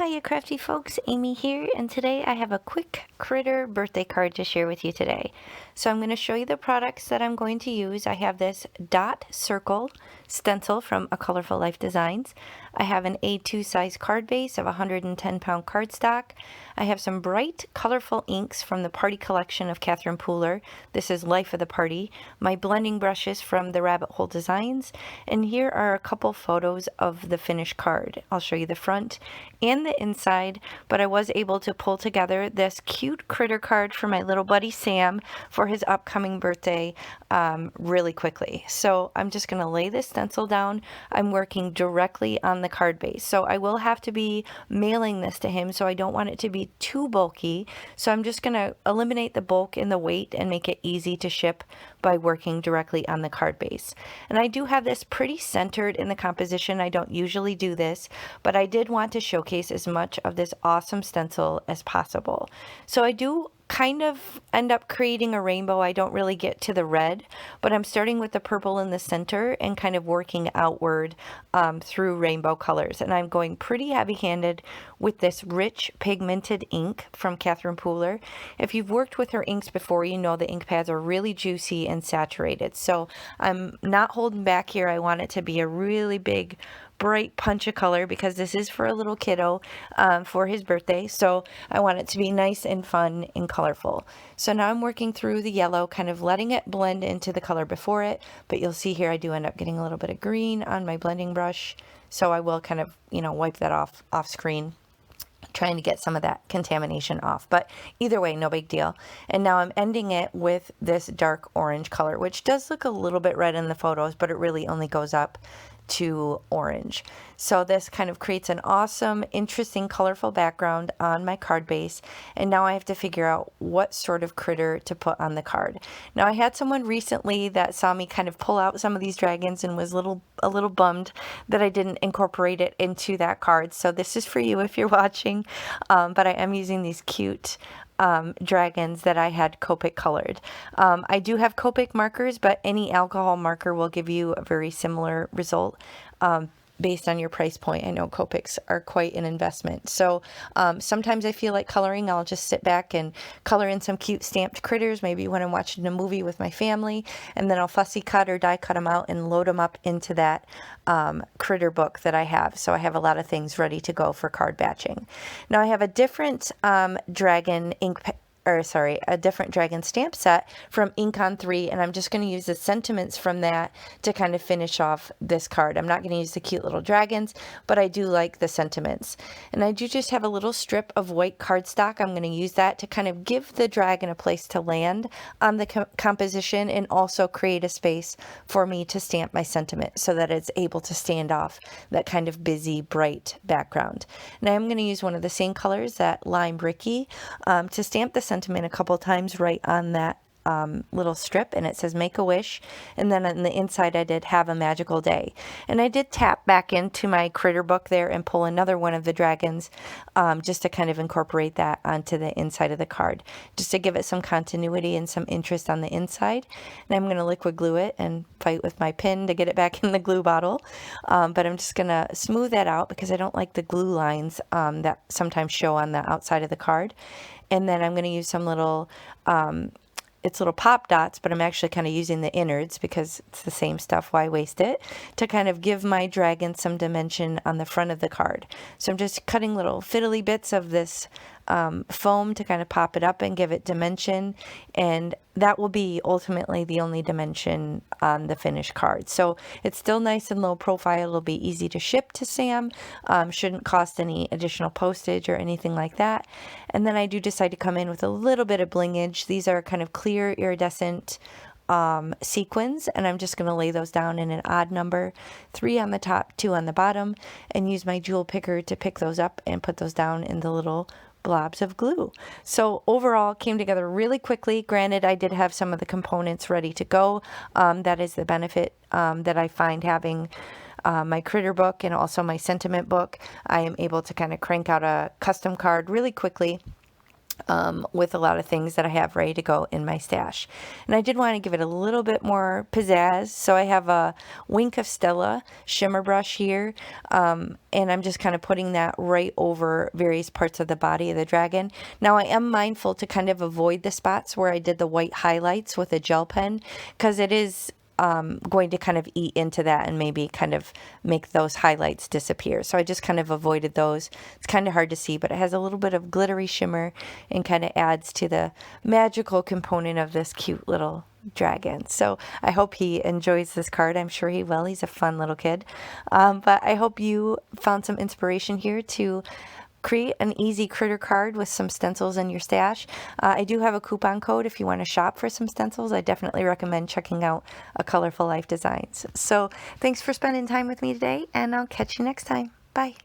Hiya crafty folks, Amy here, and today I have a quick critter birthday card to share with you today. So I'm going to show you the products that I'm going to use. I have this dot circle stencil from A Colorful Life Designs. I have an A2 size card base of 110 pound cardstock. I have some bright, colorful inks from the Party Collection of Catherine Pooler. This is Life of the Party. My blending brushes from the Rabbit Hole Designs. And here are a couple photos of the finished card. I'll show you the front and the inside, but I was able to pull together this cute critter card for my little buddy Sam for his upcoming birthday really quickly. So I'm just going to lay this stencil down. I'm working directly on the card base, so I will have to be mailing this to him, so I don't want it to be too bulky. So I'm just going to eliminate the bulk and the weight and make it easy to ship by working directly on the card base. And I do have this pretty centered in the composition. I don't usually do this, but I did want to showcase as much of this awesome stencil as possible. So I do kind of end up creating a rainbow. I don't really get to the red, but I'm starting with the purple in the center and kind of working outward through rainbow colors. And I'm going pretty heavy-handed with this rich pigmented ink from Catherine Pooler. If you've worked with her inks before, you know the ink pads are really juicy and saturated. So I'm not holding back here. I want it to be a really big bright punch of color because this is for a little kiddo for his birthday, so I want it to be nice and fun and colorful. So now I'm working through the yellow, kind of letting it blend into the color before it, but you'll see here I do end up getting a little bit of green on my blending brush, so I will kind of, wipe that off screen, trying to get some of that contamination off. But either way, no big deal. And now I'm ending it with this dark orange color, which does look a little bit red in the photos, but it really only goes up to orange. So this kind of creates an awesome, interesting, colorful background on my card base. And now I have to figure out what sort of critter to put on the card. Now I had someone recently that saw me kind of pull out some of these dragons and was a little bummed that I didn't incorporate it into that card. So this is for you if you're watching. But I am using these cute dragons that I had Copic colored. I do have Copic markers, but any alcohol marker will give you a very similar result based on your price point. I know Copics are quite an investment. So sometimes I feel like coloring, I'll just sit back and color in some cute stamped critters, maybe when I'm watching a movie with my family, and then I'll fussy cut or die cut them out and load them up into that critter book that I have. So I have a lot of things ready to go for card batching. Now I have a different dragon ink a different dragon stamp set from Ink on 3, and I'm just going to use the sentiments from that to kind of finish off this card. I'm not going to use the cute little dragons, but I do like the sentiments. And I do just have a little strip of white cardstock. I'm going to use that to kind of give the dragon a place to land on the composition and also create a space for me to stamp my sentiment so that it's able to stand off that kind of busy, bright background. And I'm going to use one of the same colors, that Lime Bricky, to stamp the sentiment a couple times right on that little strip, and it says make a wish, and then on the inside I did have a magical day. And I did tap back into my critter book there and pull another one of the dragons just to kind of incorporate that onto the inside of the card, just to give it some continuity and some interest on the inside. And I'm going to liquid glue it and fight with my pin to get it back in the glue bottle, but I'm just going to smooth that out because I don't like the glue lines that sometimes show on the outside of the card. And then I'm going to use some little it's little pop dots, but I'm actually kind of using the innards because it's the same stuff, why waste it, to kind of give my dragon some dimension on the front of the card. So I'm just cutting little fiddly bits of this foam to kind of pop it up and give it dimension, and that will be ultimately the only dimension on the finished card. So it's still nice and low profile. It'll be easy to ship to Sam, shouldn't cost any additional postage or anything like that. And then I do decide to come in with a little bit of blingage. These are kind of clear iridescent sequins, and I'm just going to lay those down in an odd number, 3 on the top, 2 on the bottom, and use my jewel picker to pick those up and put those down in the little blobs of glue. So overall came together really quickly. Granted, I did have some of the components ready to go. That is the benefit that I find having my critter book and also my sentiment book. I am able to kind of crank out a custom card really quickly with a lot of things that I have ready to go in my stash. And I did want to give it a little bit more pizzazz, so I have a Wink of Stella shimmer brush here, and I'm just kind of putting that right over various parts of the body of the dragon. Now I am mindful to kind of avoid the spots where I did the white highlights with a gel pen, because it is going to kind of eat into that and maybe kind of make those highlights disappear. So I just kind of avoided those. It's kind of hard to see, but it has a little bit of glittery shimmer and kind of adds to the magical component of this cute little dragon. So I hope he enjoys this card. I'm sure he will. He's a fun little kid. But I hope you found some inspiration here to create an easy critter card with some stencils in your stash. I do have a coupon code if you want to shop for some stencils. I definitely recommend checking out A Colorful Life Designs. So thanks for spending time with me today, and I'll catch you next time. Bye.